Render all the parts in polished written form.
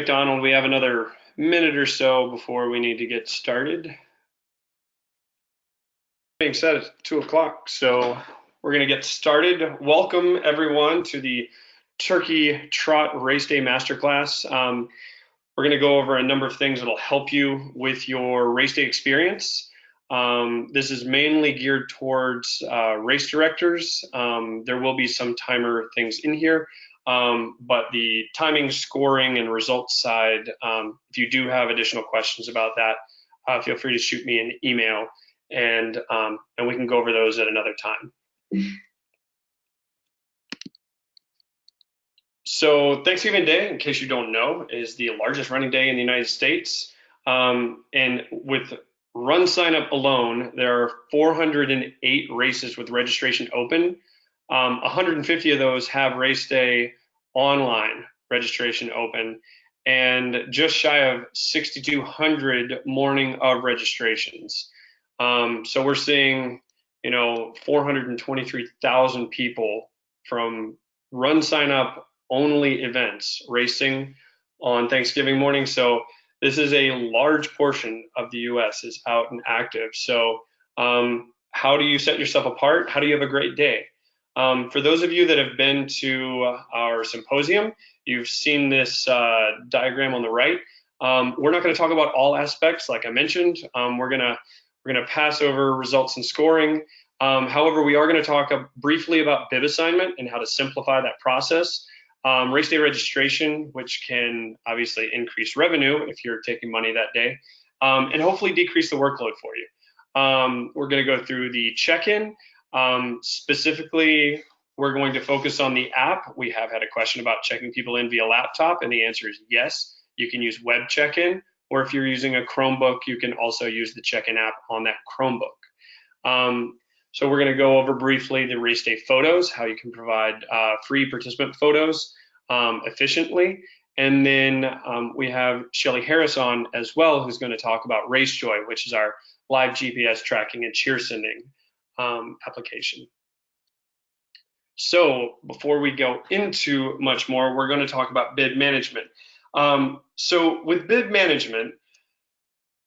McDonald. We have another minute or so before we need to get started. Being said, it's 2 o'clock, so we're going to get started. Welcome everyone to the Turkey Trot Race Day Masterclass. We're going to go over a number of things that'll help you with your race day experience. This is mainly geared towards race directors. There will be some timer things in here, but the timing, scoring, and results side, if you do have additional questions about that, feel free to shoot me an email, and we can go over those at another time. So Thanksgiving Day, in case you don't know, is the largest running day in the United States. And with RunSignup alone, there are 408 races with registration open. 150 of those have Race Day online registration open, and just shy of 6,200 morning of registrations. So we're seeing, 423,000 people from RunSignup only events racing on Thanksgiving morning. So this is a large portion of the US is out and active. So how do you set yourself apart? How do you have a great day? For those of you that have been to our symposium, you've seen this diagram on the right. We're not going to talk about all aspects, like I mentioned. We're gonna pass over results and scoring. However, we are going to talk briefly about bib assignment and how to simplify that process. Race day registration, which can obviously increase revenue if you're taking money that day, and hopefully decrease the workload for you. We're going to go through the check-in. Specifically, we're going to focus on the app. We have had a question about checking people in via laptop, and the answer is yes. You can use web check-in, or if you're using a Chromebook, you can also use the check-in app on that Chromebook. So we're going to go over briefly the race day photos, how you can provide free participant photos efficiently. And then we have Shelly Harris on as well, who's going to talk about RaceJoy, which is our live GPS tracking and cheer sending application. So before we go into much more, we're going to talk about bib management. So with bib management,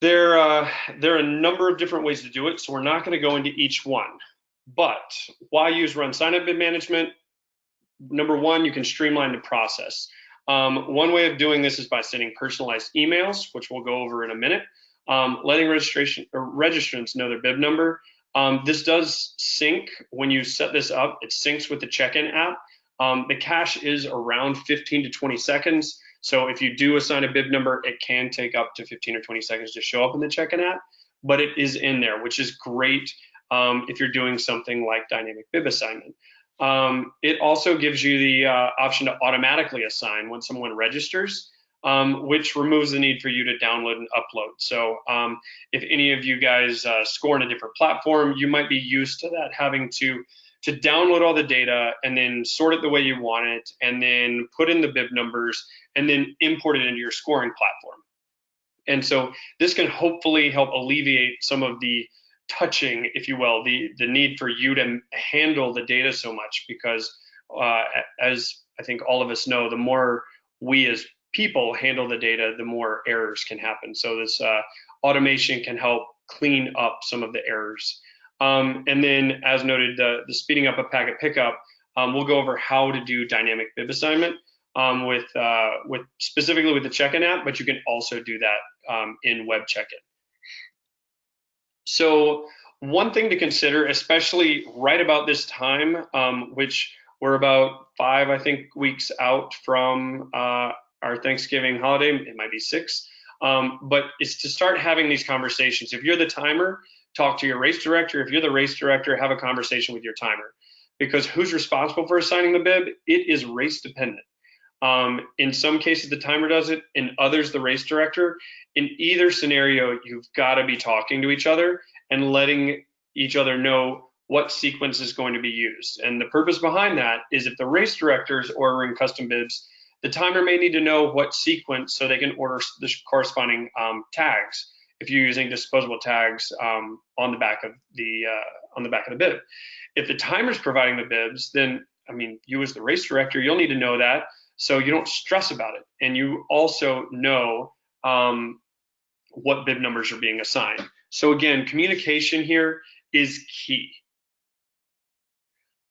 there are a number of different ways to do it, so we're not going to go into each one. But why use RunSignup Bib Management? Number one, you can streamline the process. One way of doing this is by sending personalized emails, which we'll go over in a minute, letting registrants know their bib number. This does sync when you set this up. It syncs with the Checkin app. The cache is around 15 to 20 seconds. So if you do assign a bib number, it can take up to 15 or 20 seconds to show up in the Checkin app, but it is in there, which is great if you're doing something like dynamic bib assignment. It also gives you the option to automatically assign when someone registers, which removes the need for you to download and upload. So if any of you guys score on a different platform, you might be used to that, having to download all the data and then sort it the way you want it, and then put in the bib numbers and then import it into your scoring platform. And so this can hopefully help alleviate some of the touching, if you will, the need for you to handle the data so much, because as I think all of us know, the more we as people handle the data, the more errors can happen. So this automation can help clean up some of the errors. And then, as noted, the speeding up of packet pickup, we'll go over how to do dynamic bib assignment with specifically with the Checkin app, but you can also do that in web check-in. So one thing to consider, especially right about this time, which we're about 5, I think, weeks out from our Thanksgiving holiday, it might be 6, but it's to start having these conversations. If you're the timer, talk to your race director. If you're the race director, have a conversation with your timer, because who's responsible for assigning the bib? It is race dependent. In some cases, the timer does it. In others, the race director. In either scenario, you've got to be talking to each other and letting each other know what sequence is going to be used. And the purpose behind that is, if the race director is ordering custom bibs, the timer may need to know what sequence so they can order the corresponding tags, if you're using disposable tags on the back of the bib. If the timer's providing the bibs, then I mean, you as the race director, you'll need to know that so you don't stress about it. And you also know what bib numbers are being assigned. So again, communication here is key.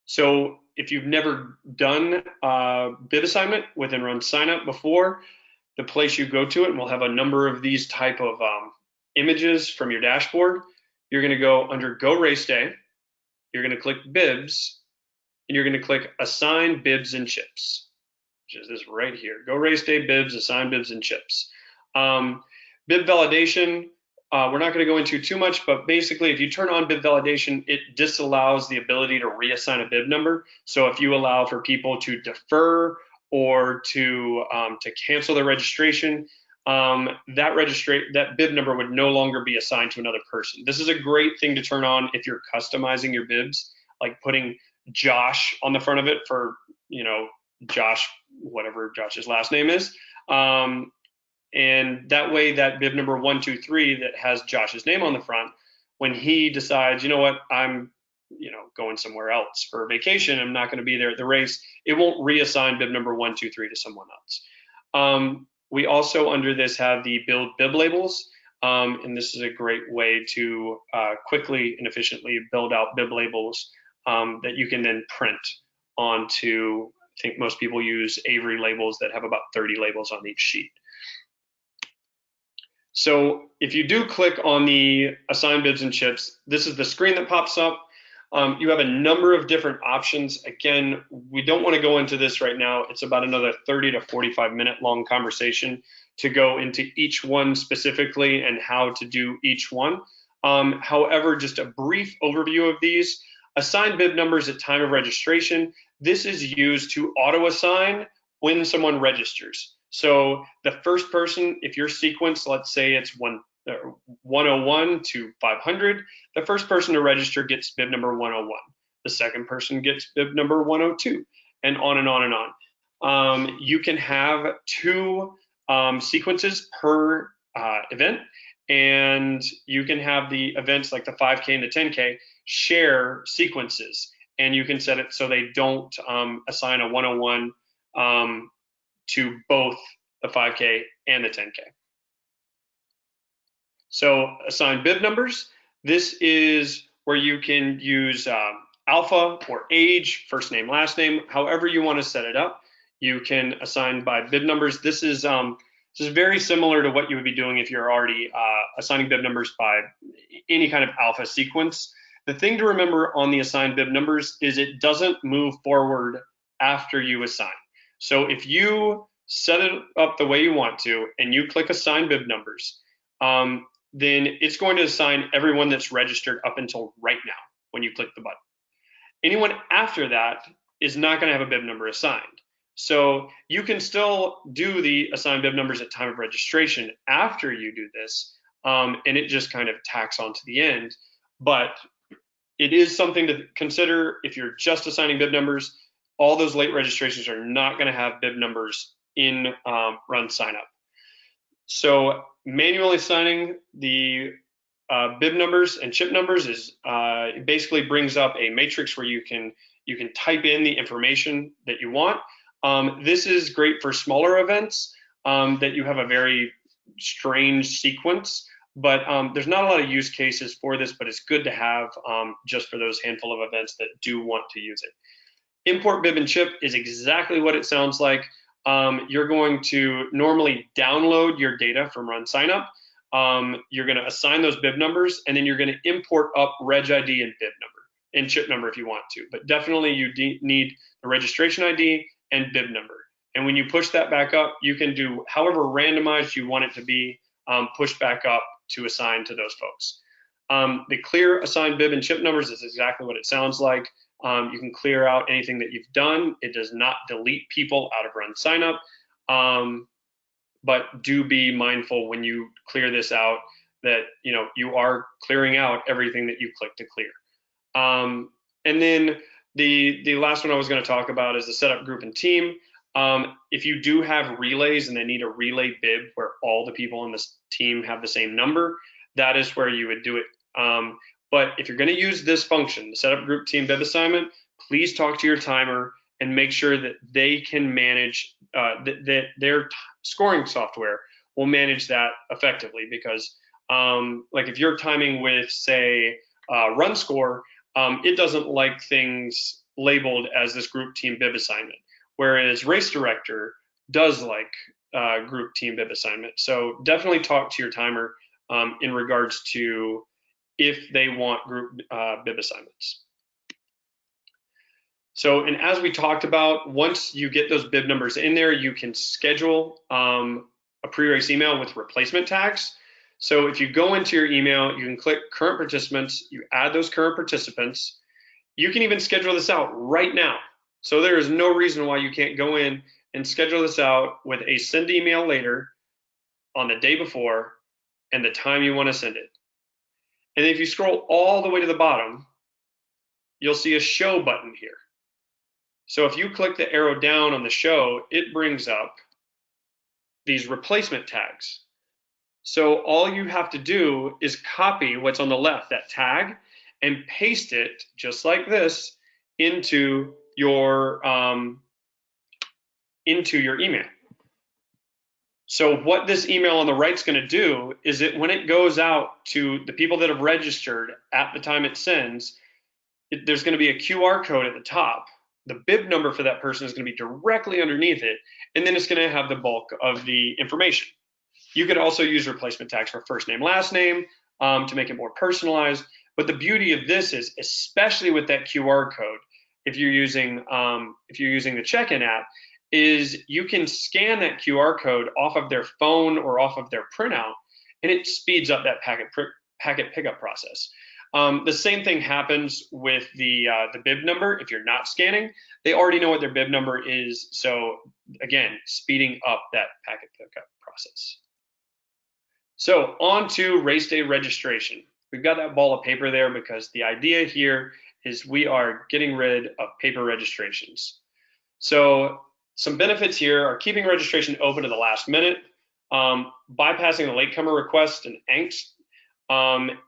So if you've never done bib assignment within RunSignup before, the place you go to it, and we'll have a number of these type of images from your dashboard. You're going to go under Go RaceDay. You're going to click Bibs, and you're going to click Assign Bibs and Chips, which is this right here. Go RaceDay Bibs, Assign Bibs and Chips. Bib validation, we're not going to go into too much, but basically if you turn on bib validation, it disallows the ability to reassign a bib number. So if you allow for people to defer or to cancel their registration, that bib number would no longer be assigned to another person. This is a great thing to turn on if you're customizing your bibs, like putting Josh on the front of it for, you know, Josh, whatever Josh's last name is. And that way, that bib number 123 that has Josh's name on the front, when he decides, you know what, I'm, you know, going somewhere else for vacation, I'm not going to be there at the race, it won't reassign bib number 123 to someone else. We also under this have the build bib labels, and this is a great way to quickly and efficiently build out bib labels that you can then print onto. I think most people use Avery labels that have about 30 labels on each sheet. So if you do click on the Assign Bibs and Chips, this is the screen that pops up. You have a number of different options. Again, we don't want to go into this right now. It's about another 30 to 45 minute long conversation to go into each one specifically and how to do each one. However, just a brief overview of these. Assign bib numbers at time of registration. This is used to auto-assign when someone registers. So the first person, if your sequence, let's say it's 101 to 500, the first person to register gets bib number 101. The second person gets bib number 102, and on and on and on. You can have two sequences per event, and you can have the events like the 5K and the 10K share sequences, and you can set it so they don't assign a 101 to both the 5K and the 10K. So assign bib numbers. This is where you can use alpha or age, first name, last name, however you want to set it up. You can assign by bib numbers. This is very similar to what you would be doing if you're already assigning bib numbers by any kind of alpha sequence. The thing to remember on the assigned bib numbers is it doesn't move forward after you assign. So if you set it up the way you want to and you click assign bib numbers, then it's going to assign everyone that's registered up until right now when you click the button. Anyone after that is not going to have a bib number assigned. So you can still do the assign bib numbers at time of registration after you do this, and it just kind of tacks on to the end. But it is something to consider if you're just assigning bib numbers. All those late registrations are not going to have bib numbers in RunSignup. So manually assigning the bib numbers and chip numbers is it basically brings up a matrix where you can type in the information that you want. This is great for smaller events that you have a very strange sequence, but there's not a lot of use cases for this, but it's good to have just for those handful of events that do want to use it. Import bib and chip is exactly what it sounds like. You're going to normally download your data from RunSignup. You're going to assign those bib numbers, and then you're going to import up reg ID and bib number and chip number if you want to. But definitely you need the registration ID and bib number. And when you push that back up, you can do however randomized you want it to be pushed back up to assign to those folks. The clear assigned bib and chip numbers is exactly what it sounds like. You can clear out anything that you've done. It does not delete people out of RunSignup, but do be mindful when you clear this out that you are clearing out everything that you click to clear. And then the last one I was going to talk about is the setup group and team. If you do have relays and they need a relay bib where all the people in this team have the same number, that is where you would do it. But if you're going to use this function, the setup group team bib assignment, please talk to your timer and make sure that they can manage that their scoring software will manage that effectively. Because like if you're timing with, say, run score, it doesn't like things labeled as this group team bib assignment, whereas race director does like group team bib assignment. So definitely talk to your timer in regards to if they want group bib assignments. So, and as we talked about, once you get those bib numbers in there, you can schedule a pre-race email with replacement tags. So if you go into your email, you can click current participants, you add those current participants. You can even schedule this out right now. So there is no reason why you can't go in and schedule this out with a send email later on the day before and the time you want to send it. And if you scroll all the way to the bottom, you'll see a show button here. So if you click the arrow down on the show, it brings up these replacement tags. So all you have to do is copy what's on the left, that tag, and paste it just like this into your email. So what this email on the right is going to do is that when it goes out to the people that have registered at the time it sends, there's going to be a QR code at the top. The bib number for that person is going to be directly underneath it, and then it's going to have the bulk of the information. You could also use replacement tags for first name, last name to make it more personalized. But the beauty of this is, especially with that QR code, if you're using the Checkin app, is you can scan that QR code off of their phone or off of their printout, and it speeds up that packet pickup process. The same thing happens with the bib number. If you're not scanning, they already know what their bib number is. So again, speeding up that packet pickup process. So on to race day registration. We've got that ball of paper there because the idea here is we are getting rid of paper registrations. So some benefits here are keeping registration open to the last minute, bypassing the latecomer request and angst,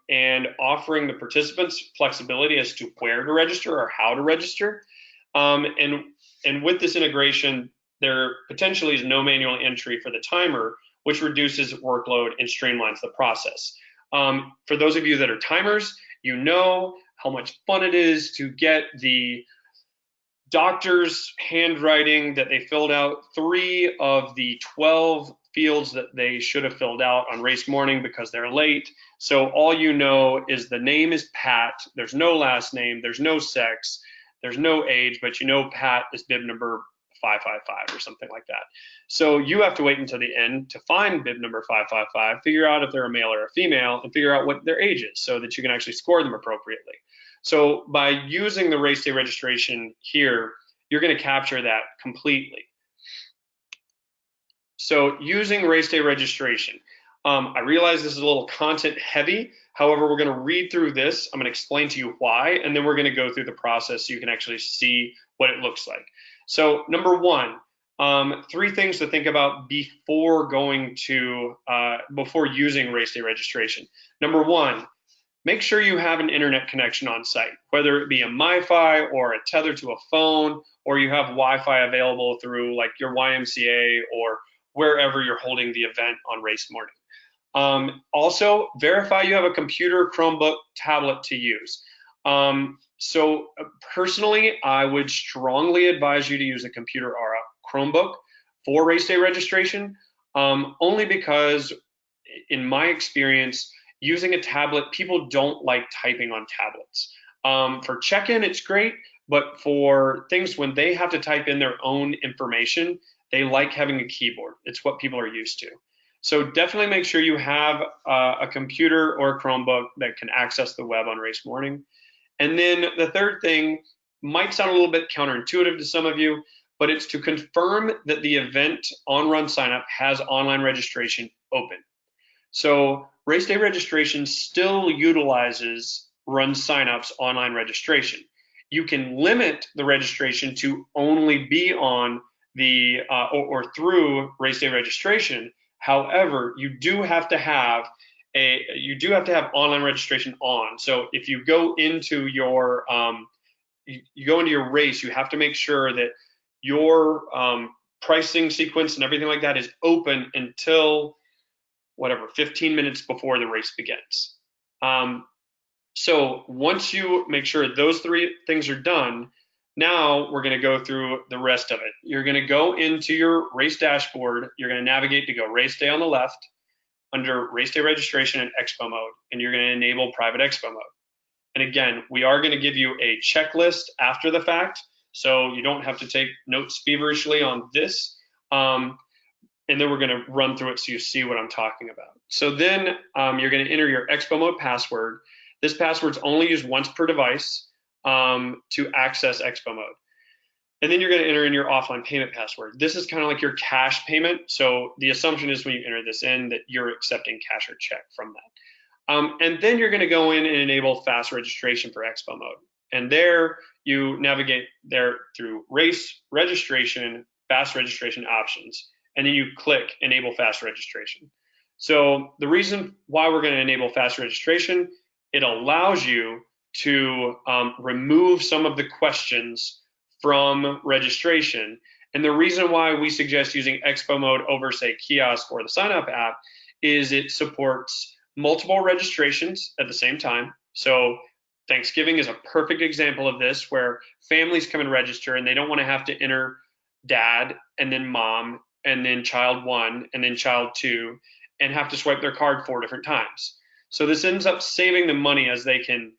and offering the participants flexibility as to where to register or how to register. And with this integration, there potentially is no manual entry for the timer, which reduces workload and streamlines the process. For those of you that are timers, you know how much fun it is to get the doctor's handwriting that they filled out 3 of the 12 fields that they should have filled out on race morning because they're late. So all you know is the name is Pat, there's no last name, there's no sex, there's no age, but you know Pat is bib number 555 or something like that. So you have to wait until the end to find bib number 555, figure out if they're a male or a female, and figure out what their age is so that you can actually score them appropriately. So by using the race day registration here, you're going to capture that completely. So using race day registration, I realize this is a little content heavy. However, we're going to read through this. I'm going to explain to you why, and then we're going to go through the process so you can actually see what it looks like. So number 1, 3 things to think about before before using race day registration. Number 1, make sure you have an internet connection on site, whether it be a MiFi or a tether to a phone, or you have Wi-Fi available through like your YMCA or wherever you're holding the event on race morning. Also, verify you have a computer, Chromebook, tablet to use. So personally, I would strongly advise you to use a computer or a Chromebook for race day registration, only because in my experience, using a tablet, people don't like typing on tablets. For Checkin, it's great, but for things when they have to type in their own information, they like having a keyboard. It's what people are used to. So definitely make sure you have a computer or a Chromebook that can access the web on race morning. And then the third thing might sound a little bit counterintuitive to some of you, but it's to confirm that the event on RunSignup has online registration open. So race day registration still utilizes RunSignup's online registration. You can limit the registration to only be on the or through race day registration. However, you do have to have online registration on. So if you go into your you go into your race, you have to make sure that your pricing sequence and everything like that is open until whatever 15 minutes before the race begins. So once you make sure those three things are done, now we're going to go through the rest of it. You're going to go into your race dashboard. You're going to navigate to go RaceDay on the left under RaceDay registration and expo mode, and you're going to enable private expo mode. And again, we are going to give you a checklist after the fact, so you don't have to take notes feverishly on this. And then we're going to run through it so you see what I'm talking about. So then you're going to enter your expo mode password. This password's only used once per device to access expo mode. And then you're going to enter in your offline payment password. This is kind of like your cash payment. So the assumption is when you enter this in that you're accepting cash or check from that. And then you're going to go in and enable fast registration for expo mode. And there you navigate there through race registration, fast registration options. And then you click enable fast registration. So the reason why we're going to enable fast registration, it allows you to remove some of the questions from registration. And the reason why we suggest using expo mode over, say, kiosk or the sign up app is it supports multiple registrations at the same time. So Thanksgiving is a perfect example of this, where families come and register and they don't want to have to enter dad and then mom and then child 1 and then child 2 and have to swipe their card 4 different times. So this ends up saving them money as they can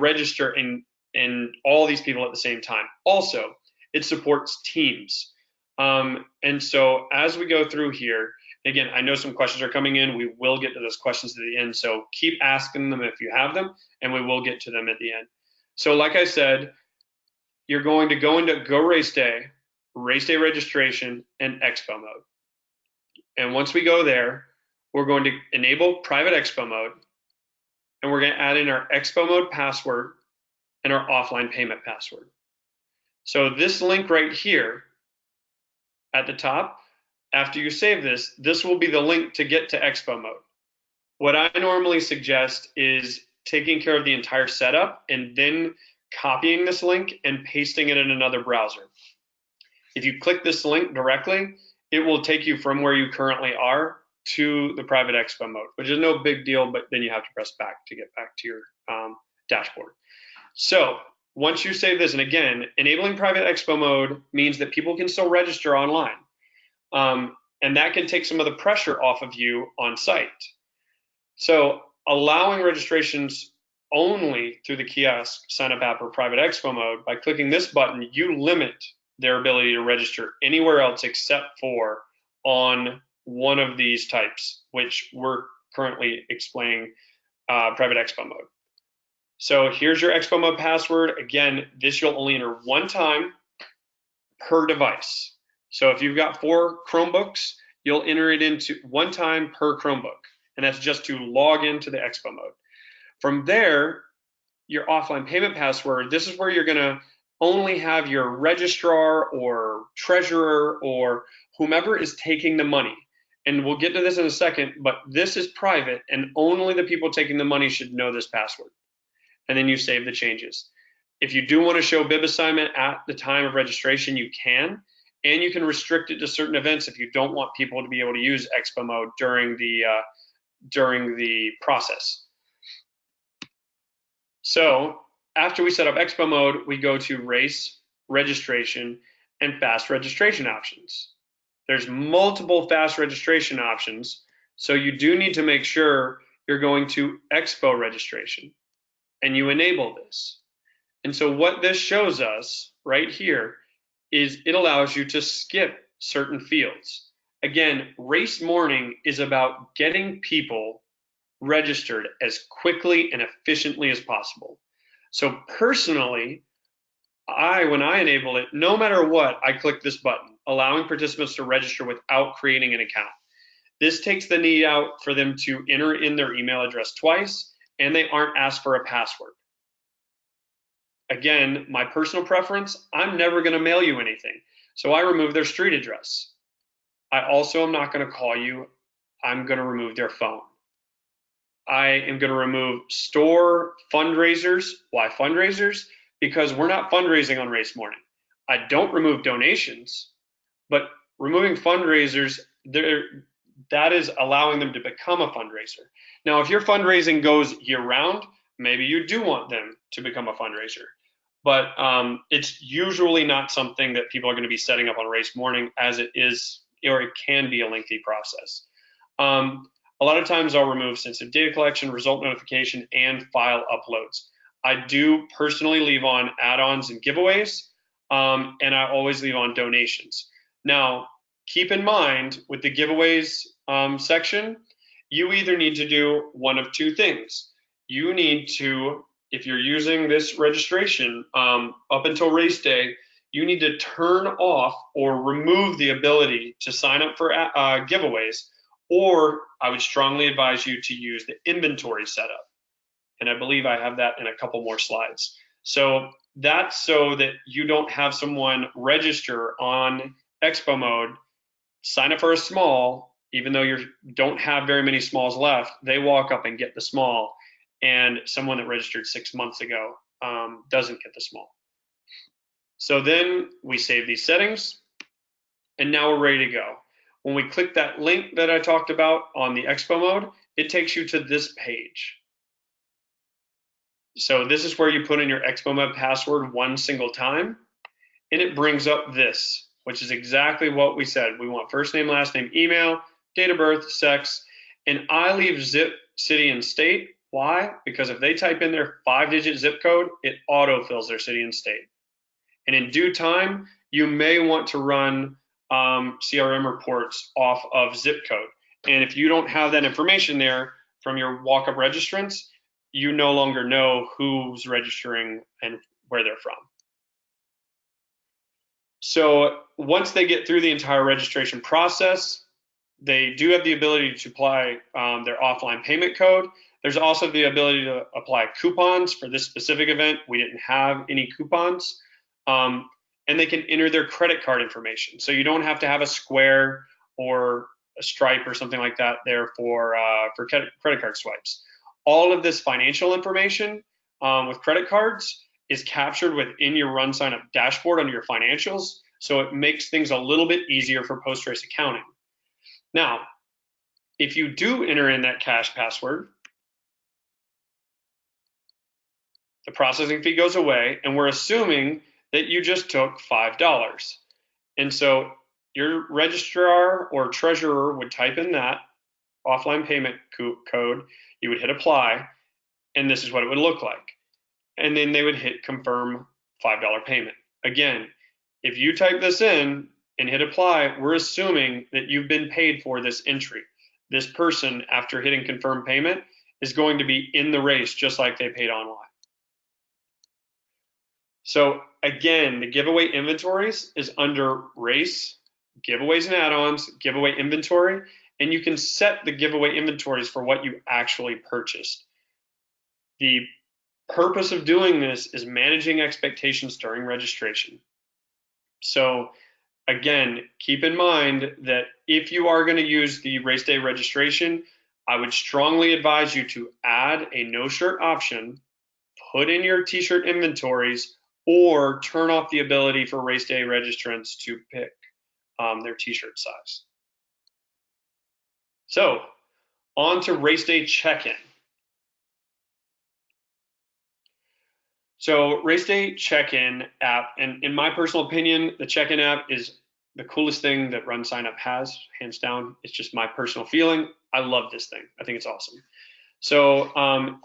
register in all these people at the same time. Also, it supports teams. And so as we go through here, again, I know some questions are coming in. We will get to those questions at the end. So keep asking them if you have them, and we will get to them at the end. So like I said, you're going to go into Go RaceDay, RaceDay registration, and expo mode. And once we go there, we're going to enable private expo mode, and we're going to add in our expo mode password and our offline payment password. So this link right here at the top, after you save this, this will be the link to get to expo mode. What I normally suggest is taking care of the entire setup and then copying this link and pasting it in another browser. If you click this link directly, it will take you from where you currently are to the private expo mode, which is no big deal, but then you have to press back to get back to your dashboard. So once you save this, and again, enabling private expo mode means that people can still register online. And that can take some of the pressure off of you on site. So allowing registrations only through the kiosk, sign up app, or private expo mode, by clicking this button, you limit their ability to register anywhere else except for on one of these types, which we're currently explaining private expo mode. So here's your expo mode password. Again, this you'll only enter one time per device. So if you've got 4 Chromebooks, you'll enter it into one time per Chromebook, and that's just to log into the expo mode. From there, your offline payment password, this is where you're gonna only have your registrar or treasurer or whomever is taking the money. And we'll get to this in a second, but this is private and only the people taking the money should know this password. And then you save the changes. If you do want to show bib assignment at the time of registration, you can, and you can restrict it to certain events if you don't want people to be able to use expo mode during the process. So after we set up expo mode, we go to race, registration, and fast registration options. There's multiple fast registration options, so you do need to make sure you're going to expo registration and you enable this. And so what this shows us right here is it allows you to skip certain fields. Again, race morning is about getting people registered as quickly and efficiently as possible. So personally, when I enable it, no matter what, I click this button, allowing participants to register without creating an account. This takes the need out for them to enter in their email address twice, and they aren't asked for a password. Again, my personal preference, I'm never going to mail you anything, so I remove their street address. I also am not going to call you. I'm going to remove their phone. I am going to remove store fundraisers. Why fundraisers? because we're not fundraising on race morning. I don't remove donations, but removing fundraisers, that is allowing them to become a fundraiser. Now, if your fundraising goes year round, maybe you do want them to become a fundraiser, but it's usually not something that people are going to be setting up on race morning, as it is, or it can be a lengthy process. A lot of times I'll remove sensitive data collection, result notification, and file uploads. I do personally leave on add-ons and giveaways, and I always leave on donations. Now, keep in mind with the giveaways section, you either need to do one of two things. You need to, if you're using this registration up until race day, you need to turn off or remove the ability to sign up for giveaways, or I would strongly advise you to use the inventory setup. And I believe I have that in a couple more slides. So that's so that you don't have someone register on Expo mode, sign up for a small, even though you don't have very many smalls left, they walk up and get the small, and someone that registered 6 months ago doesn't get the small. So then we save these settings, and now we're ready to go. When we click that link that I talked about on the Expo mode, it takes you to this page. So this is where you put in your Expo mode password one single time, and it brings up this, which is exactly what we said. We want first name, last name, email, date of birth, sex, and I leave zip, city, and state. Why? Because if they type in their 5-digit zip code, it autofills their city and state. And in due time, you may want to run CRM reports off of zip code. And if you don't have that information there from your walk-up registrants, you no longer know who's registering and where they're from. So once they get through the entire registration process, they do have the ability to apply their offline payment code. There's also the ability to apply coupons for this specific event. We didn't have any coupons. And they can enter their credit card information. So you don't have to have a Square or a Stripe or something like that there for credit card swipes. All of this financial information with credit cards is captured within your RunSignup dashboard under your financials, so it makes things a little bit easier for post-race accounting. Now, if you do enter in that cache password, the processing fee goes away, and we're assuming that you just took $5. And so your registrar or treasurer would type in that offline payment code, you would hit apply, and this is what it would look like. And then they would hit confirm $5 payment. Again, if you type this in and hit apply, we're assuming that you've been paid for this entry. This person, after hitting confirm payment, is going to be in the race just like they paid online. So again, the giveaway inventories is under race, giveaways and add-ons, giveaway inventory, and you can set the giveaway inventories for what you actually purchased. The purpose of doing this is managing expectations during registration. So again, keep in mind that if you are going to use the race day registration, I would strongly advise you to add a no shirt option, put in your t-shirt inventories, or turn off the ability for race day registrants to pick their t-shirt size. So on to race day check-in. So RaceDay Check-in app, and in my personal opinion, the Check-in app is the coolest thing that RunSignup has, hands down. It's just my personal feeling. I love this thing. I think it's awesome. So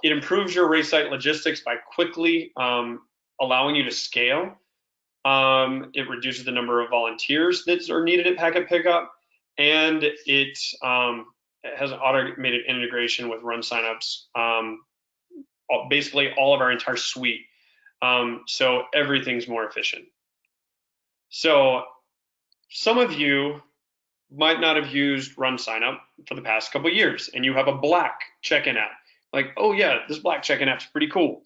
it improves your race site logistics by quickly allowing you to scale. It reduces the number of volunteers that are needed at packet pickup, and it has an automated integration with RunSignup's basically all of our entire suite. So everything's more efficient. So some of you might not have used RunSignup for the past couple of years, and you have a black check-in app. Like, oh yeah, this black check-in app's pretty cool.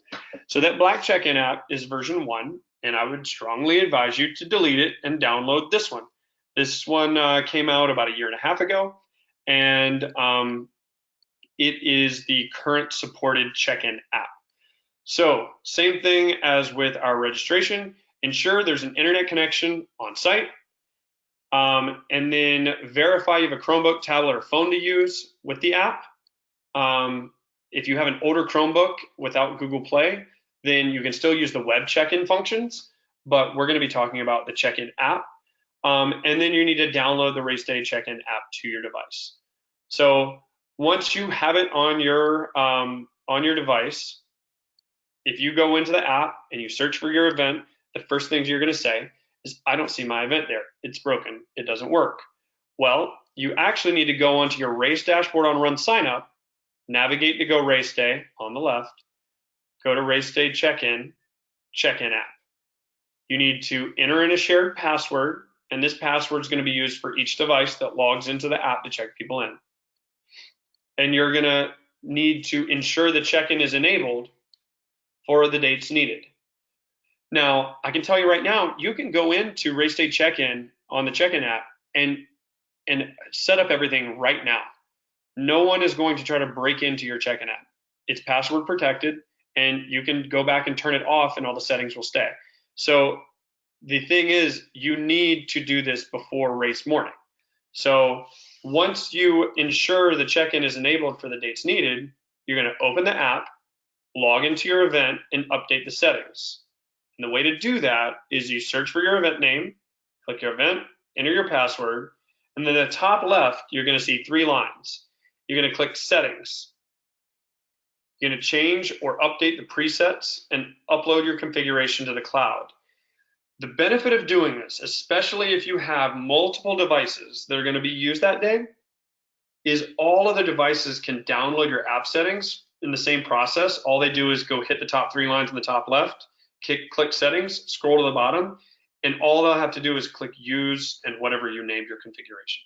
So that black check-in app is version 1, and I would strongly advise you to delete it and download this one. This one came out about 1.5 years ago, and it is the current supported check-in app. So same thing as with our registration, ensure there's an internet connection on site, and then verify you have a Chromebook, tablet, or phone to use with the app. If you have an older Chromebook without Google Play, then you can still use the web check-in functions, but we're going to be talking about the check-in app. And then you need to download the RaceDay check-in app to your device. So once you have it on your device, if you go into the app and you search for your event, the first things you're going to say is, I don't see my event there. It's broken. It doesn't work. Well, you actually need to go onto your race dashboard on RunSignup, navigate to Go RaceDay on the left, go to RaceDay Check-in app. You need to enter in a shared password, and this password is going to be used for each device that logs into the app to check people in. And you're going to need to ensure the check-in is enabled for the dates needed. Now, I can tell you right now, you can go into RaceDay Check-in on the Checkin app and set up everything right now. No one is going to try to break into your Checkin app. It's password protected, and you can go back and turn it off and all the settings will stay. So the thing is, you need to do this before race morning. So once you ensure the check-in is enabled for the dates needed, you're going to open the app, log into your event, and update the settings. And the way to do that is you search for your event name, click your event, enter your password, and then at the top left, you're going to see 3 lines. You're going to click Settings. You're going to change or update the presets and upload your configuration to the cloud. The benefit of doing this, especially if you have multiple devices that are going to be used that day, is all of the devices can download your app settings in the same process. All they do is go hit the top 3 lines in the top left, click Settings, scroll to the bottom, and all they'll have to do is click Use and whatever you named your configuration.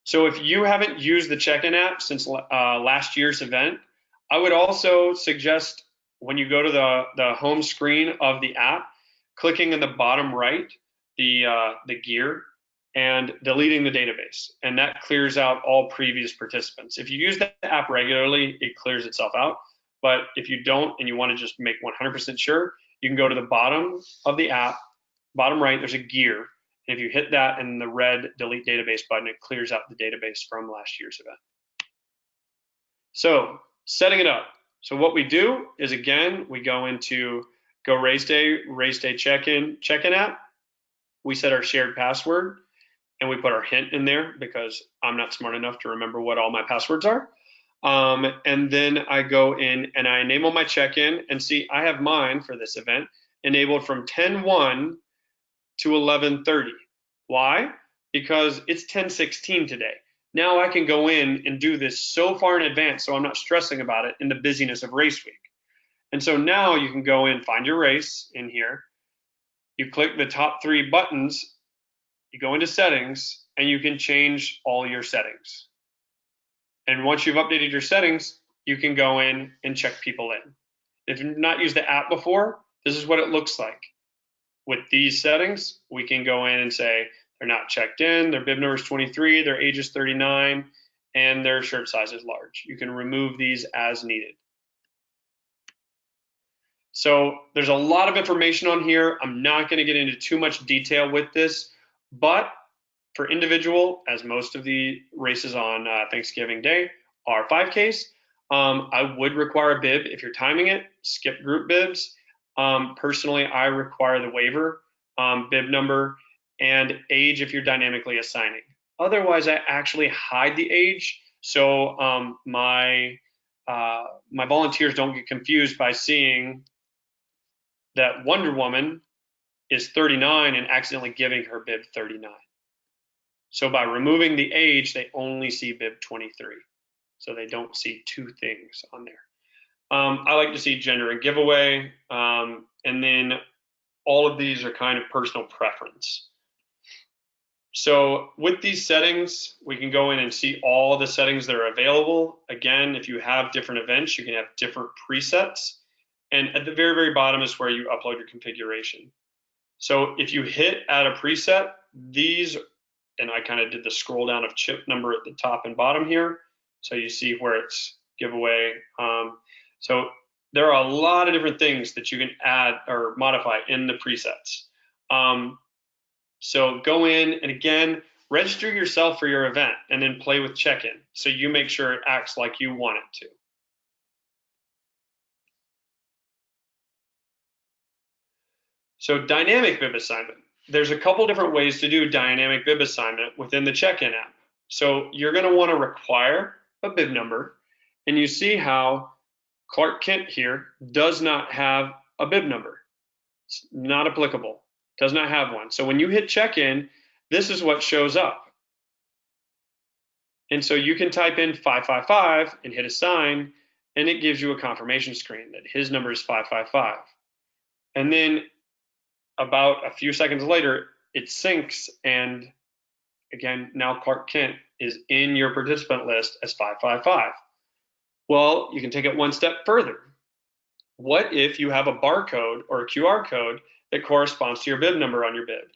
So if you haven't used the Checkin app since last year's event, I would also suggest when you go to the home screen of the app, clicking in the bottom right, the gear, and deleting the database. And that clears out all previous participants. If you use the app regularly, it clears itself out. But if you don't and you want to just make 100% sure, you can go to the bottom of the app, bottom right, there's a gear. And if you hit that and the red delete database button, it clears out the database from last year's event. So setting it up. So what we do is, again, we go into Go RaceDay, RaceDay Checkin app. We set our shared password and we put our hint in there because I'm not smart enough to remember what all my passwords are. And then I go in and I enable my check-in, and see, I have mine for this event enabled from 10:01 to 11:30. Why? Because it's 10:16 today. Now I can go in and do this so far in advance so I'm not stressing about it in the busyness of race week. And so now you can go in, find your race in here, you click the top 3 buttons, you go into settings, and you can change all your settings. And once you've updated your settings, you can go in and check people in. If you've not used the app before, this is what it looks like. With these settings, we can go in and say they're not checked in, their bib number is 23, their age is 39, and their shirt size is large. You can remove these as needed. So there's a lot of information on here. I'm not going to get into too much detail with this, but for individual, as most of the races on Thanksgiving Day are 5Ks, I would require a bib if you're timing it. Skip group bibs. Personally, I require the waiver, bib number, and age if you're dynamically assigning. Otherwise, I actually hide the age so my volunteers don't get confused by seeing that Wonder Woman is 39 and accidentally giving her bib 39. So by removing the age, they only see bib 23. So they don't see 2 things on there. I like to see gender and giveaway, and then all of these are kind of personal preference. So with these settings, we can go in and see all the settings that are available. Again, if you have different events, you can have different presets. And at the very, very bottom is where you upload your configuration. So if you hit add a preset, these, and I kind of did the scroll down of chip number at the top and bottom here. So you see where it's giveaway. So there are a lot of different things that you can add or modify in the presets. So go in and again, register yourself for your event and then play with Checkin so you make sure it acts like you want it to. So dynamic bib assignment. There's a couple different ways to do dynamic bib assignment within the Checkin app. So you're going to want to require a bib number, and you see how Clark Kent here does not have a bib number. It's not applicable. Does not have one. So when you hit Checkin, this is what shows up. And so you can type in 555 and hit assign, and it gives you a confirmation screen that his number is 555. And then about a few seconds later, it syncs, and again, now Clark Kent is in your participant list as 555. Well, you can take it one step further. What if you have a barcode or a QR code that corresponds to your bib number on your bib?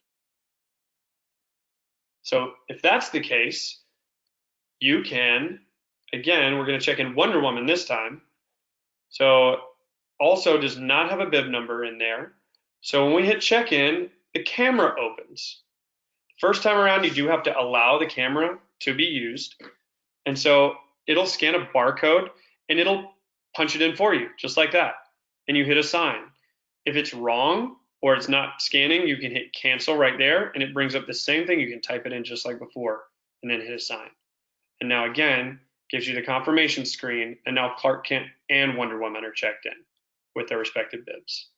So if that's the case, you can, again, we're going to check in Wonder Woman this time. So also does not have a bib number in there. So when we hit check-in, the camera opens. First time around, you do have to allow the camera to be used. And so it'll scan a barcode and it'll punch it in for you, just like that. And you hit assign. If it's wrong or it's not scanning, you can hit cancel right there and it brings up the same thing. You can type it in just like before and then hit assign. And now again, gives you the confirmation screen, and now Clark Kent and Wonder Woman are checked in with their respective bibs.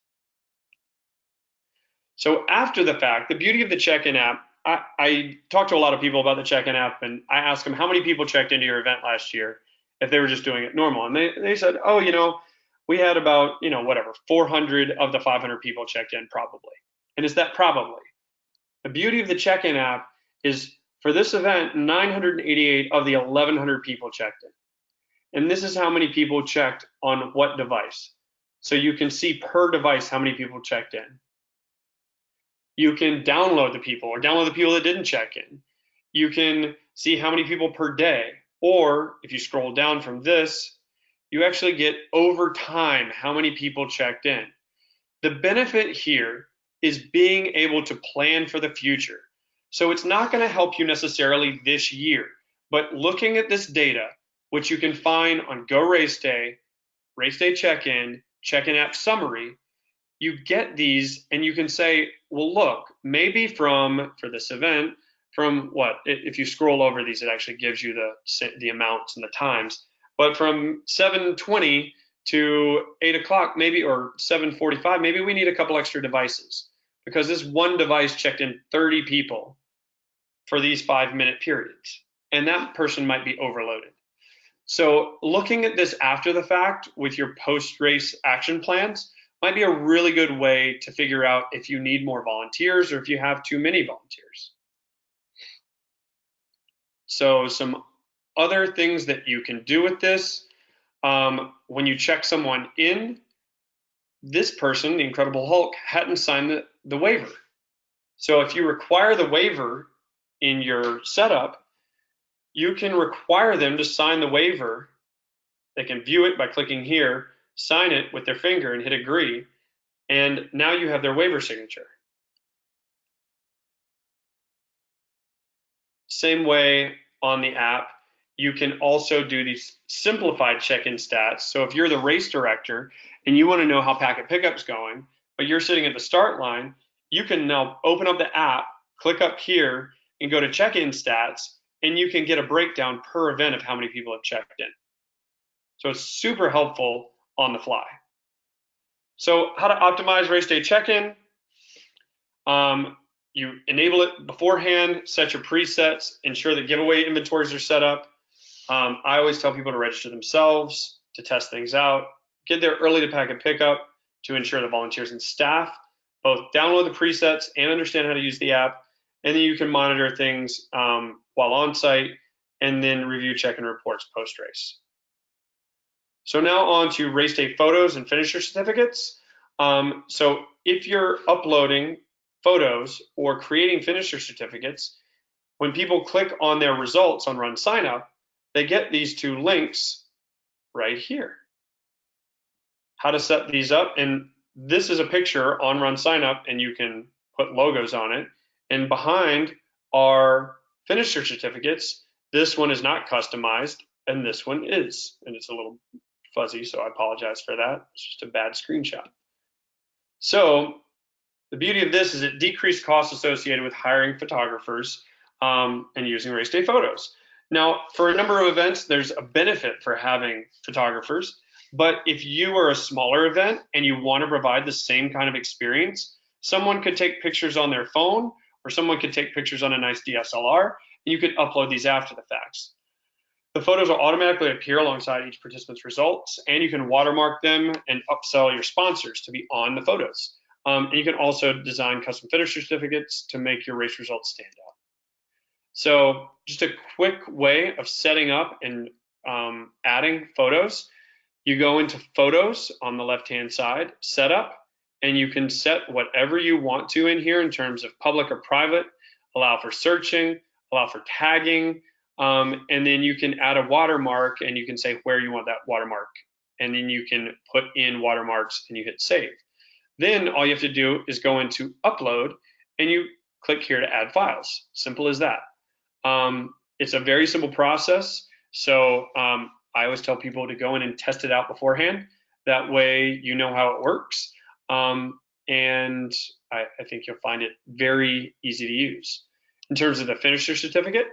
So after the fact, the beauty of the Checkin app, I talked to a lot of people about the Checkin app, and I asked them how many people checked into your event last year if they were just doing it normal. And they said, oh, we had about, 400 of the 500 people checked in probably. And it's that probably. The beauty of the Checkin app is for this event, 988 of the 1,100 people checked in. And this is how many people checked on what device. So you can see per device how many people checked in. You can download the people or download the people that didn't check in. You can see how many people per day. Or if you scroll down from this, you actually get over time how many people checked in. The benefit here is being able to plan for the future. So it's not going to help you necessarily this year, but looking at this data, which you can find on Go RaceDay, RaceDay Checkin, Checkin app summary, you get these and you can say, well, look, maybe for this event, from what, if you scroll over these, it actually gives you the amounts and the times, but from 7:20 to 8 o'clock, maybe, or 7:45, maybe we need a couple extra devices because this one device checked in 30 people for these 5-minute periods, and that person might be overloaded. So looking at this after the fact with your post-race action plans might be a really good way to figure out if you need more volunteers or if you have too many volunteers. So some other things that you can do with this, when you check someone in, this person, the Incredible Hulk, hadn't signed the waiver. So if you require the waiver in your setup, you can require them to sign the waiver. They can view it by clicking here, sign it with their finger and hit agree, and now you have their waiver signature. Same way on the app, you can also do these simplified check-in stats. So if you're the race director and you want to know how packet pickup's going, but you're sitting at the start line, you can now open up the app, click up here, and go to check-in stats, and you can get a breakdown per event of how many people have checked in. So it's super helpful on the fly. So how to optimize RaceDay check-in. You enable it beforehand, set your presets, ensure that giveaway inventories are set up. I always tell people to register themselves, to test things out, get there early to packet pickup to ensure the volunteers and staff both download the presets and understand how to use the app, and then you can monitor things while on site and then review check-in reports post-race. So now on to RaceDay photos and finisher certificates. So if you're uploading photos or creating finisher certificates, when people click on their results on RunSignup, they get these two links right here. how to set these up. And this is a picture on RunSignup, and you can put logos on it. And behind are finisher certificates. This one is not customized, and this one is. And it's a little fuzzy, so I apologize for that. It's just a bad screenshot. So the beauty of this is it decreased costs associated with hiring photographers and using RaceDay photos. Now, for a number of events, there's a benefit for having photographers, but if you are a smaller event and you want to provide the same kind of experience, someone could take pictures on their phone, or someone could take pictures on a nice DSLR, and you could upload these after the facts. The photos will automatically appear alongside each participant's results, and you can watermark them and upsell your sponsors to be on the photos. And you can also design custom finisher certificates to make your race results stand out. So just a quick way of setting up and adding photos. You go into Photos on the left-hand side, Setup, and you can set whatever you want to in here in terms of public or private, allow for searching, allow for tagging, and then you can add a watermark, and you can say where you want that watermark. And then you can put in watermarks and you hit Save. Then all you have to do is go into Upload, and you click here to add files. Simple as that. It's a very simple process. So I always tell people to go in and test it out beforehand. That way you know how it works. And I think you'll find it very easy to use. In terms of the finisher certificate,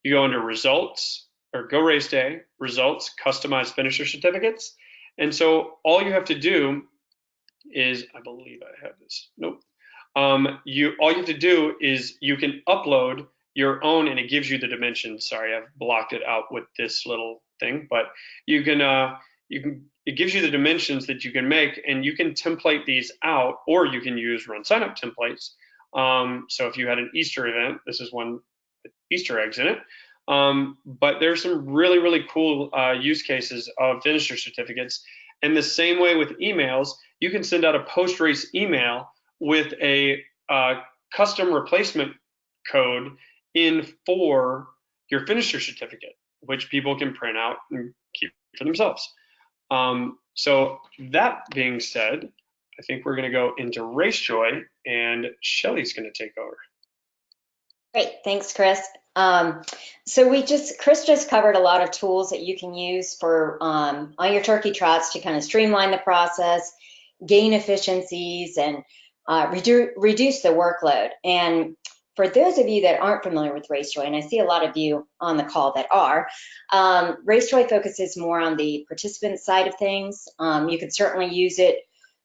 you go under Results, or go RaceDay, Results, Customize Finisher Certificates. And so all you have to do is, I believe I have this, nope. All you have to do is you can upload your own, and it gives you the dimensions. Sorry, I've blocked it out with this little thing, but you can, it gives you the dimensions that you can make, and you can template these out, or you can use RunSignup templates. So if you had an Easter event, this is one with Easter eggs in it. But there's some really, really cool use cases of finisher certificates. And the same way with emails, you can send out a post-race email with a custom replacement code in for your finisher certificate, which people can print out and keep for themselves. So that being said, I think we're going to go into RaceJoy, and Shelly's going to take over. Great, thanks, Chris. Chris just covered a lot of tools that you can use for on your turkey trots to kind of streamline the process, gain efficiencies, and reduce the workload. And for those of you that aren't familiar with RaceJoy, and I see a lot of you on the call that are, RaceJoy focuses more on the participant side of things. You could certainly use it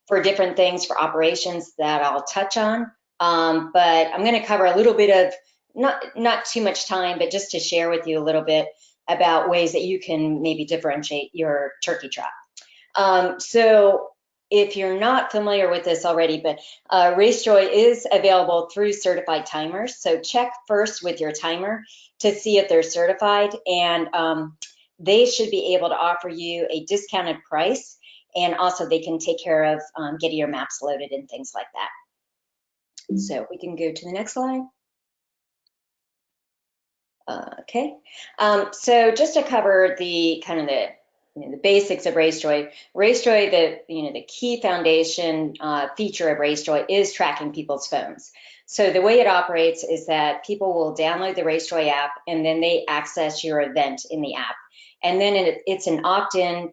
for different things for operations that I'll touch on, but I'm going to cover a little bit of, not too much time, but just to share with you a little bit about ways that you can maybe differentiate your turkey trot. So if you're not familiar with this already, but RaceJoy is available through certified timers. So check first with your timer to see if they're certified, and they should be able to offer you a discounted price, and also they can take care of getting your maps loaded and things like that. So we can go to the next slide. Okay, so just to cover the kind of the basics of RaceJoy. RaceJoy, the key foundation feature of RaceJoy is tracking people's phones. So the way it operates is that people will download the RaceJoy app, and then they access your event in the app. And then it's an opt-in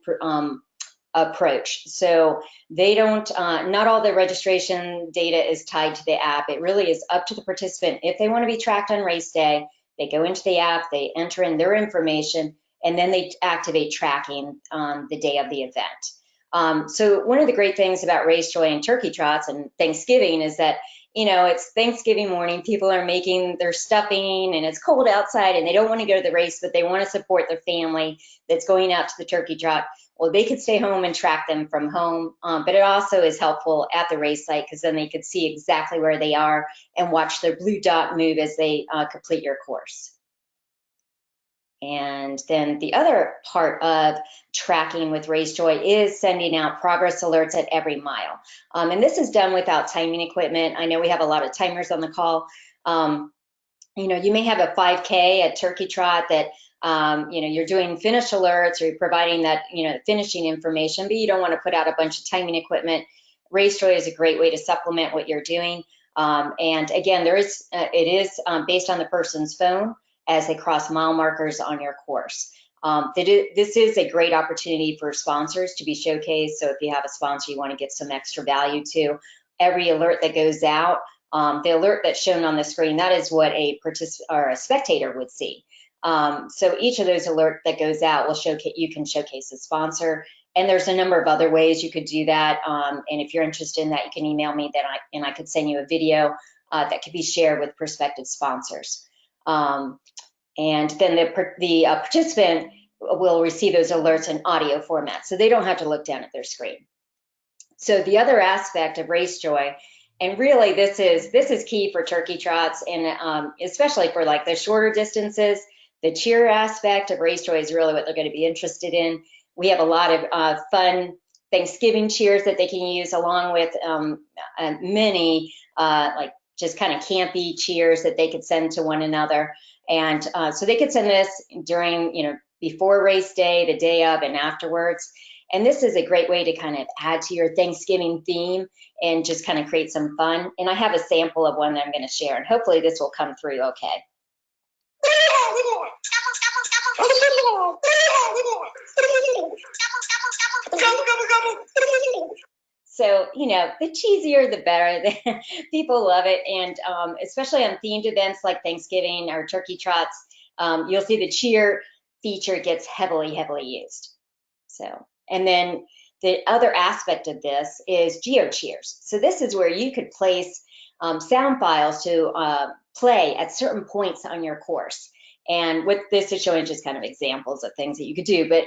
approach. So they don't, not all the registration data is tied to the app. It really is up to the participant. If they want to be tracked on race day, they go into the app, they enter in their information, and then they activate tracking on the day of the event. So one of the great things about RaceJoy and turkey trots and Thanksgiving is that, it's Thanksgiving morning, people are making their stuffing, and it's cold outside, and they don't want to go to the race, but they want to support their family that's going out to the turkey trot. Well, they could stay home and track them from home, but it also is helpful at the race site, because then they could see exactly where they are and watch their blue dot move as they complete your course. And then the other part of tracking with RaceJoy is sending out progress alerts at every mile. And this is done without timing equipment. I know we have a lot of timers on the call. you may have a 5K at Turkey Trot that you're doing finish alerts or you're providing that finishing information, but you don't want to put out a bunch of timing equipment. RaceJoy is a great way to supplement what you're doing. And again, it is based on the person's phone as they cross mile markers on your course. This is a great opportunity for sponsors to be showcased. So if you have a sponsor you want to get some extra value to, every alert that goes out, the alert that's shown on the screen, that is what a participant or a spectator would see. So each of those alerts that goes out will showcase, you can showcase a sponsor. And there's a number of other ways you could do that. And if you're interested in that, you can email me and I could send you a video that could be shared with prospective sponsors. And then the participant will receive those alerts in audio format, so they don't have to look down at their screen. So the other aspect of RaceJoy, and really this is key for turkey trots, and especially for like the shorter distances, the cheer aspect of RaceJoy is really what they're going to be interested in. We have a lot of fun Thanksgiving cheers that they can use, along with many like just kind of campy cheers that they could send to one another. And so they could send this during, before race day, the day of, and afterwards. And this is a great way to kind of add to your Thanksgiving theme and just kind of create some fun. And I have a sample of one that I'm going to share, and hopefully this will come through okay. So, the cheesier, the better. People love it. And especially on themed events like Thanksgiving or turkey trots, you'll see the cheer feature gets heavily, heavily used. So, and then the other aspect of this is geo cheers. So this is where you could place sound files to play at certain points on your course. And what this is showing just kind of examples of things that you could do, but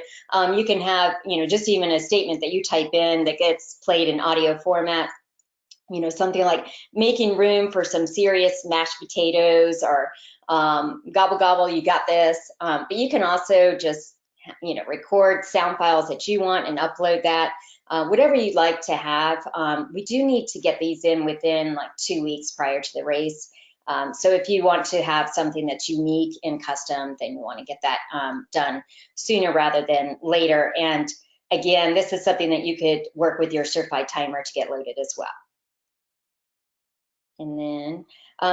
you can have, just even a statement that you type in that gets played in audio format, something like making room for some serious mashed potatoes, or gobble gobble, you got this. But you can also just, record sound files that you want and upload that, whatever you'd like to have. We do need to get these in within like 2 weeks prior to the race. So if you want to have something that's unique and custom, then you want to get that done sooner rather than later. And again, this is something that you could work with your certified timer to get loaded as well. And then,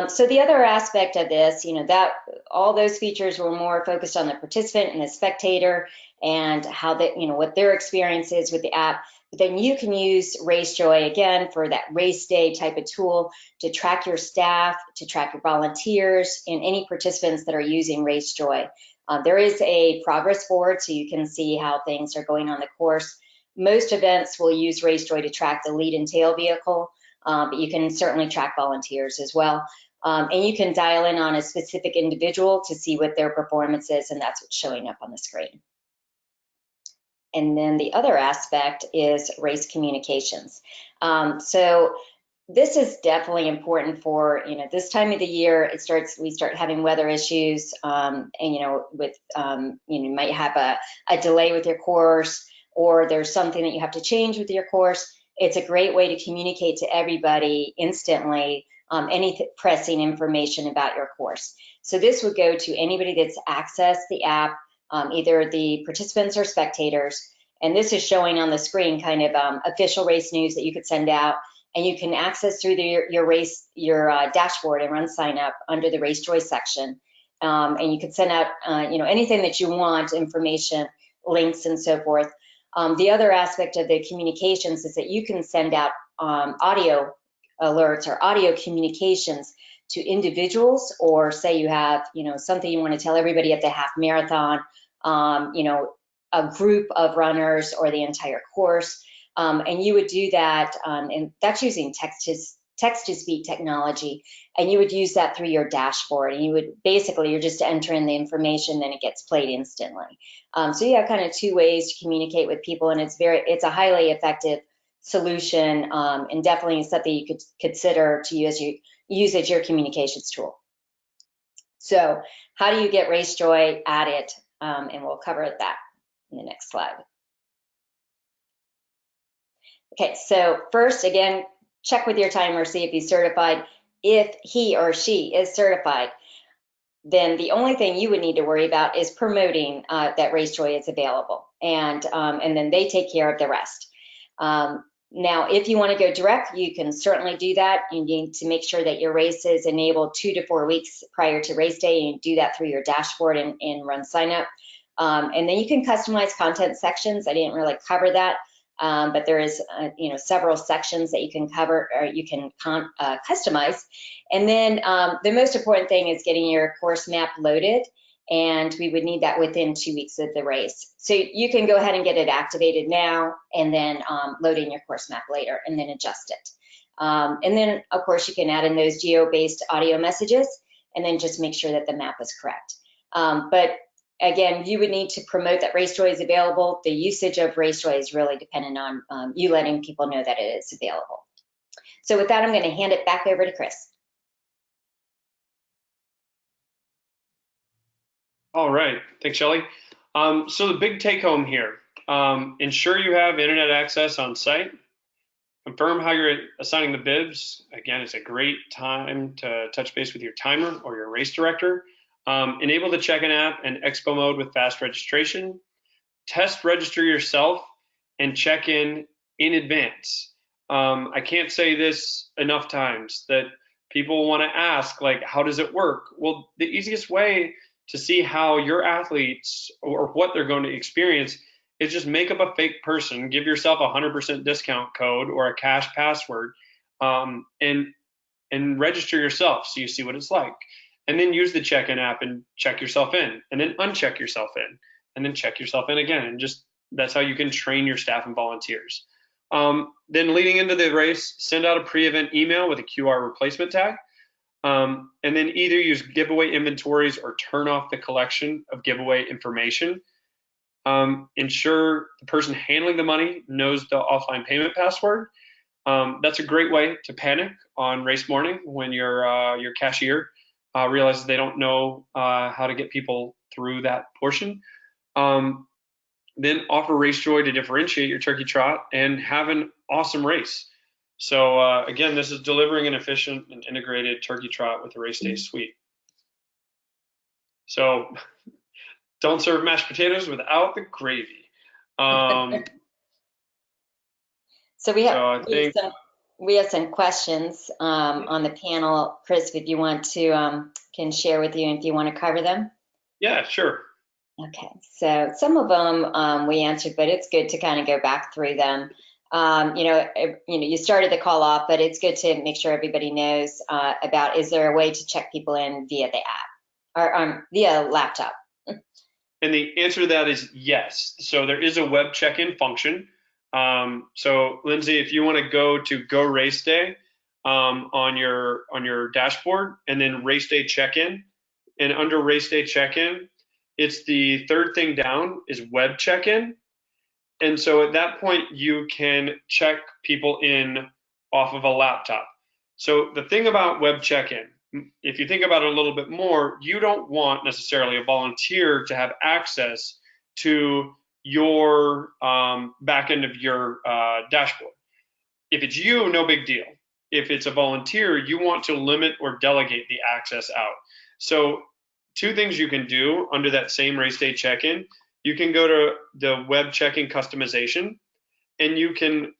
so the other aspect of this, that all those features were more focused on the participant and the spectator and how that, what their experience is with the app. But then you can use RaceJoy again for that race day type of tool to track your staff, to track your volunteers, and any participants that are using RaceJoy. There is a progress board, so you can see how things are going on the course. Most events will use RaceJoy to track the lead and tail vehicle, but you can certainly track volunteers as well. And you can dial in on a specific individual to see what their performance is, and that's what's showing up on the screen. And then the other aspect is race communications. So this is definitely important for, this time of the year. We start having weather issues, and with you might have a delay with your course, or there's something that you have to change with your course. It's a great way to communicate to everybody instantly any pressing information about your course. So this would go to anybody that's accessed the app, either the participants or spectators. And this is showing on the screen kind of official race news that you could send out, and you can access through your dashboard and RunSignup under the RaceJoy section. And you can send out anything that you want, information, links, and so forth. The other aspect of the communications is that you can send out audio alerts or audio communications to individuals, or say you have, something you want to tell everybody at the half marathon, a group of runners or the entire course. And you would do that, and that's using text-to-speech technology, and you would use that through your dashboard, and you're just entering the information, then it gets played instantly. So you have kind of two ways to communicate with people, and it's a highly effective solution, and definitely something you could consider to use as your communications tool. So how do you get RaceJoy added? And we'll cover that in the next slide. Okay, so first, again, check with your timer, see if he's certified. If he or she is certified, then the only thing you would need to worry about is promoting that RaceJoy is available, and then they take care of the rest. Now, if you want to go direct, you can certainly do that. You need to make sure that your race is enabled 2 to 4 weeks prior to race day. You do that through your dashboard in RunSignup. And then you can customize content sections. I didn't really cover that, but there is several sections that you can cover, or you can customize. And then the most important thing is getting your course map loaded, and we would need that within 2 weeks of the race. So you can go ahead and get it activated now, and then load in your course map later, and then adjust it. And then, of course, you can add in those geo-based audio messages, and then just make sure that the map is correct. But again, you would need to promote that RaceJoy is available. The usage of RaceJoy is really dependent on you letting people know that it is available. So with that, I'm going to hand it back over to Chris. All right, thanks, Shelly. So the big take home here, ensure you have internet access on site. Confirm how you're assigning the bibs. Again, it's a great time to touch base with your timer or your race director. Enable the Checkin app and Expo mode with fast registration. Test register yourself and check in advance. I can't say this enough times that people want to ask, like, how does it work? Well, the easiest way to see how your athletes or what they're going to experience is just make up a fake person, give yourself a 100% discount code or a cache password, and register yourself so you see what it's like. And then use the Checkin app and check yourself in, and then uncheck yourself in, and then check yourself in again. And just that's how you can train your staff and volunteers. Then leading into the race, send out a pre-event email with a QR replacement tag. And then either use giveaway inventories or turn off the collection of giveaway information. Ensure the person handling the money knows the offline payment password. That's a great way to panic on race morning when your cashier realizes they don't know how to get people through that portion. Then offer RaceJoy to differentiate your turkey trot and have an awesome race. So again, this is delivering an efficient and integrated turkey trot with the RaceDay suite. So don't serve mashed potatoes without the gravy. So we have some questions on the panel. Chris, if you want to, can share with you if you want to cover them. Yeah, sure. Okay, so some of them we answered, but it's good to kind of go back through them. You started the call off, but it's good to make sure everybody knows about, is there a way to check people in via the app or via laptop? And the answer to that is yes. So there is a web check-in function. So Lindsay, if you want to go to Go RaceDay on your dashboard, and then RaceDay check-in, and under RaceDay check-in, it's the third thing down is web check-in. And so at that point, you can check people in off of a laptop. So the thing about web check-in, if you think about it a little bit more, you don't want necessarily a volunteer to have access to your back end of your dashboard. If it's you, no big deal. If it's a volunteer, you want to limit or delegate the access out. So two things you can do under that same RaceDay check-in. You can go to the web check-in customization, and you can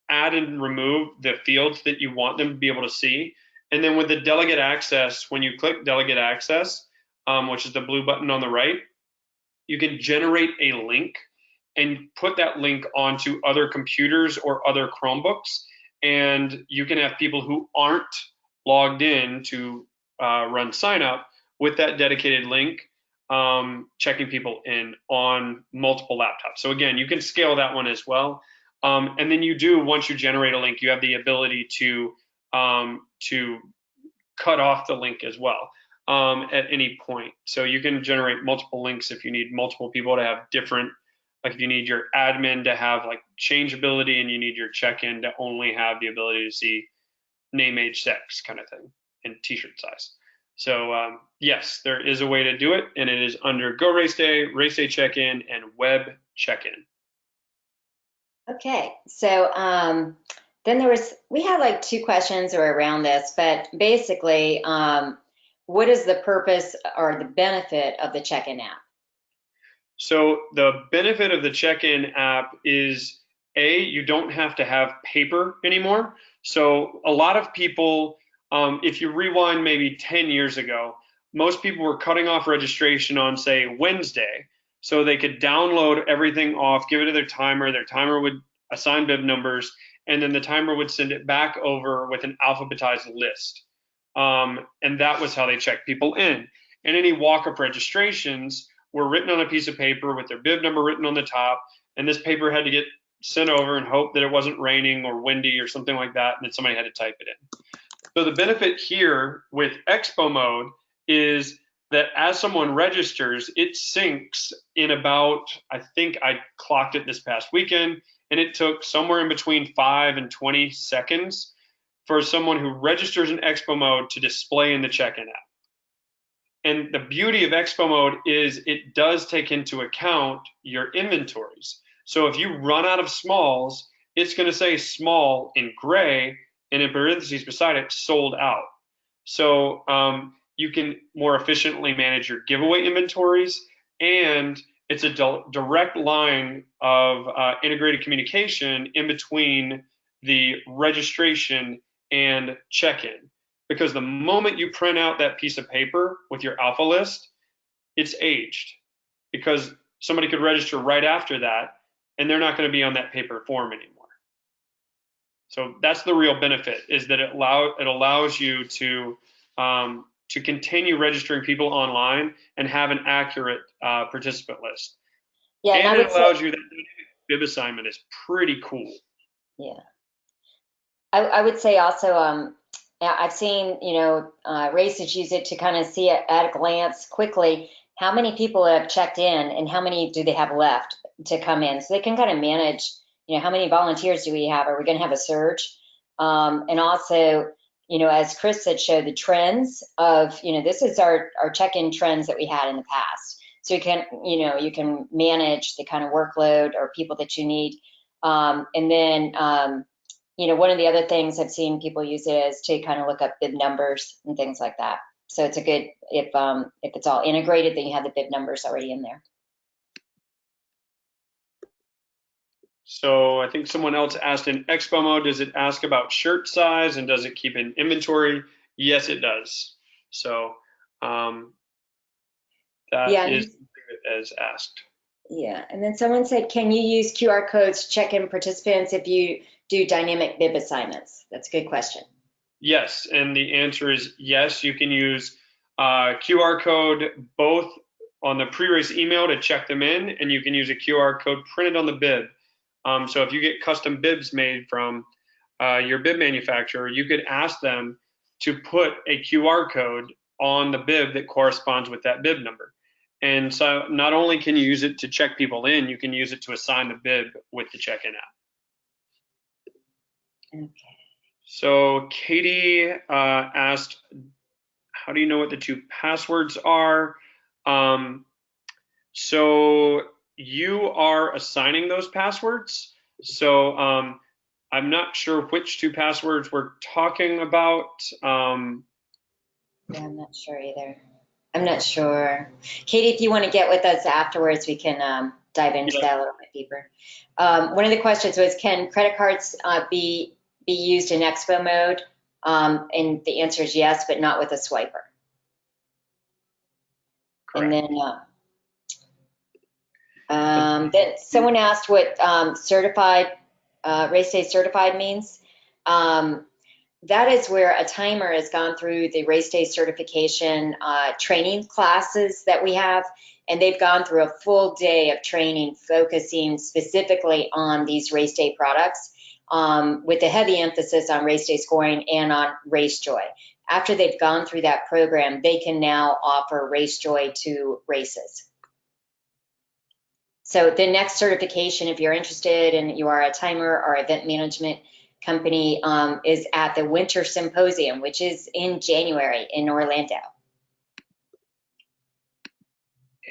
add and remove the fields that you want them to be able to see. And then with the delegate access, when you click delegate access, which is the blue button on the right, you can generate a link and put that link onto other computers or other Chromebooks. And you can have people who aren't logged in to RunSignup with that dedicated link, checking people in on multiple laptops. So again, you can scale that one as well. And then you do, once you generate a link, you have the ability to cut off the link as well at any point. So you can generate multiple links if you need multiple people to have different, like if you need your admin to have like changeability, and you need your check-in to only have the ability to see name, age, sex kind of thing, and t-shirt size. So yes, there is a way to do it, and it is under Go RaceDay, RaceDay check-in, and web check-in. Okay, so then we had like two questions around this, but basically what is the purpose or the benefit of the Checkin app? So the benefit of the Checkin app is you don't have to have paper anymore. So a lot of people, if you rewind maybe 10 years ago, most people were cutting off registration on, say, Wednesday, so they could download everything off, give it to their timer would assign bib numbers, and then the timer would send it back over with an alphabetized list. And that was how they checked people in. And any walk-up registrations were written on a piece of paper with their bib number written on the top, and this paper had to get sent over and hope that it wasn't raining or windy or something like that, and then somebody had to type it in. So the benefit here with Expo mode is that as someone registers, it syncs in about, I think I clocked it this past weekend, and it took somewhere in between 5 and 20 seconds for someone who registers in Expo mode to display in the Checkin app. And the beauty of Expo mode is it does take into account your inventories. So if you run out of smalls, it's going to say small in gray, and in parentheses beside it, sold out. So you can more efficiently manage your giveaway inventories, and it's a direct line of integrated communication in between the registration and check-in. Because the moment you print out that piece of paper with your alpha list, it's aged, because somebody could register right after that, and they're not going to be on that paper form anymore. So that's the real benefit, is that it allows you to continue registering people online and have an accurate participant list. Yeah, and it allows you that bib assignment is pretty cool. Yeah, I would say also, I've seen, races use it to kind of see at a glance quickly how many people have checked in and how many do they have left to come in. So they can kind of manage, how many volunteers do we have? Are we going to have a surge? And also, as Chris said, show the trends of, this is our check-in trends that we had in the past. So you can manage the kind of workload or people that you need. And then, one of the other things I've seen people use it is to kind of look up bib numbers and things like that. So it's a good, if it's all integrated, then you have the bib numbers already in there. So I think someone else asked, in Expo mode, does it ask about shirt size and does it keep an inventory? Yes, it does. So that is something that is asked. Yeah, and then someone said, can you use QR codes to check in participants if you do dynamic bib assignments? That's a good question. Yes, and the answer is yes. You can use QR code both on the pre-race email to check them in, and you can use a QR code printed on the bib. So if you get custom bibs made from your bib manufacturer, you could ask them to put a QR code on the bib that corresponds with that bib number. And so not only can you use it to check people in, you can use it to assign the bib with the Checkin app. Okay. So Katie asked, how do you know what the 2 passwords are? So you are assigning those passwords. So I'm not sure which 2 passwords we're talking about. Yeah, I'm not sure either. I'm not sure. Katie, if you want to get with us afterwards, we can dive into that a little bit deeper. One of the questions was, can credit cards be used in Expo mode? And the answer is yes, but not with a swiper. Correct. And then someone asked what certified, RaceDay certified means. That is where a timer has gone through the RaceDay certification training classes that we have, and they've gone through a full day of training focusing specifically on these RaceDay products, with a heavy emphasis on RaceDay scoring and on RaceJoy. After they've gone through that program, they can now offer RaceJoy to races. So the next certification, if you're interested and you are a timer or event management company, is at the Winter Symposium, which is in January in Orlando.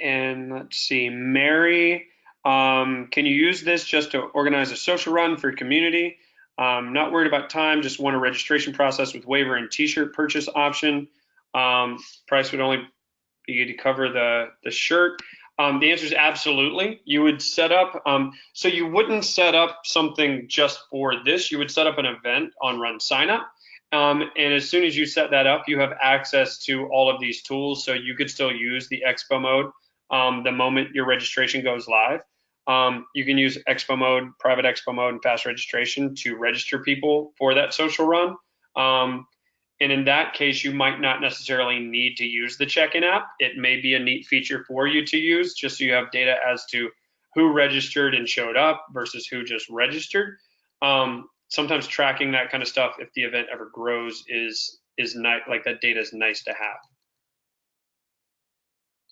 And let's see, Mary, can you use this just to organize a social run for your community? Not worried about time, just want a registration process with waiver and t-shirt purchase option. Price would only be to cover the shirt. The answer is absolutely. You would set up, so you wouldn't set up something just for this. You would set up an event on RunSignup. And as soon as you set that up, you have access to all of these tools. So you could still use the Expo mode the moment your registration goes live. You can use Expo mode, private Expo mode, and fast registration to register people for that social run. And in that case, you might not necessarily need to use the Checkin app. It may be a neat feature for you to use, just so you have data as to who registered and showed up versus who just registered. Sometimes tracking that kind of stuff, if the event ever grows, is nice. Like, that data is nice to have.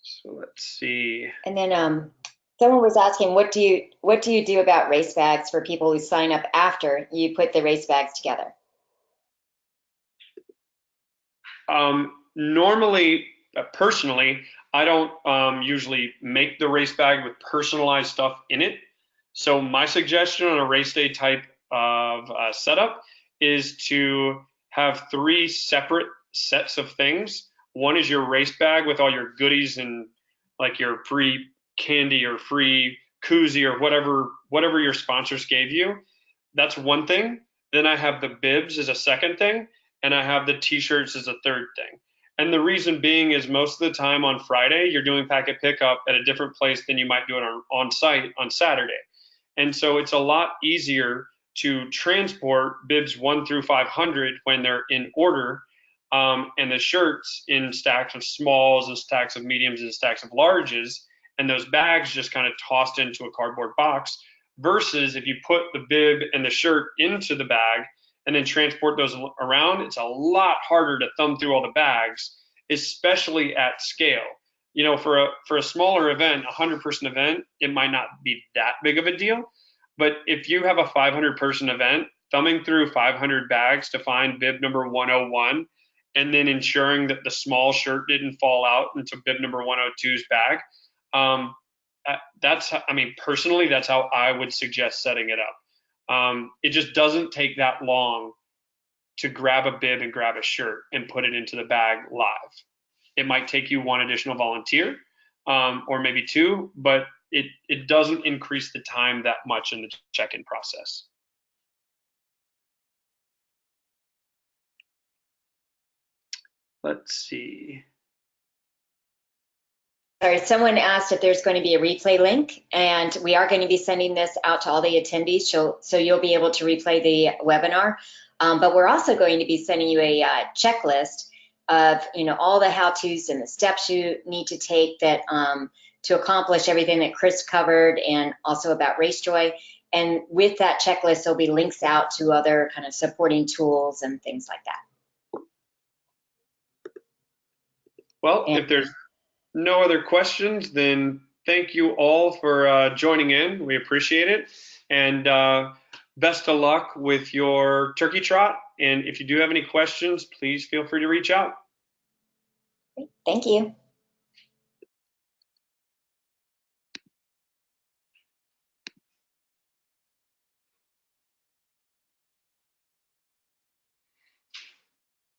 So let's see. And then someone was asking, what do you do about race bags for people who sign up after you put the race bags together? Normally, personally, I don't usually make the race bag with personalized stuff in it. So my suggestion on a race day type of setup is to have 3 separate sets of things. One is your race bag with all your goodies and like your free candy or free koozie or whatever your sponsors gave you. That's one thing. Then I have the bibs as a second thing, and I have the t-shirts as a third thing. And the reason being is most of the time on Friday, you're doing packet pickup at a different place than you might do it on site on Saturday. And so it's a lot easier to transport bibs 1 through 500 when they're in order, and the shirts in stacks of smalls and stacks of mediums and stacks of larges, and those bags just kind of tossed into a cardboard box, versus if you put the bib and the shirt into the bag and then transport those around, it's a lot harder to thumb through all the bags, especially at scale. You know, for a smaller event, a 100-person event, it might not be that big of a deal. But if you have a 500-person event, thumbing through 500 bags to find bib number 101, and then ensuring that the small shirt didn't fall out into bib number 102's bag, personally, that's how I would suggest setting it up. It just doesn't take that long to grab a bib and grab a shirt and put it into the bag live. It might take you 1 additional volunteer, or maybe 2, but it doesn't increase the time that much in the check-in process. Let's see. All right, someone asked if there's going to be a replay link, and we are going to be sending this out to all the attendees, so you'll be able to replay the webinar. But we're also going to be sending you a checklist of all the how-tos and the steps you need to take that to accomplish everything that Chris covered, and also about RaceJoy. And with that checklist, there'll be links out to other kind of supporting tools and things like that. Well, if there's no other questions, then thank you all for joining in. We appreciate it. And best of luck with your turkey trot. And if you do have any questions, please feel free to reach out. Thank you.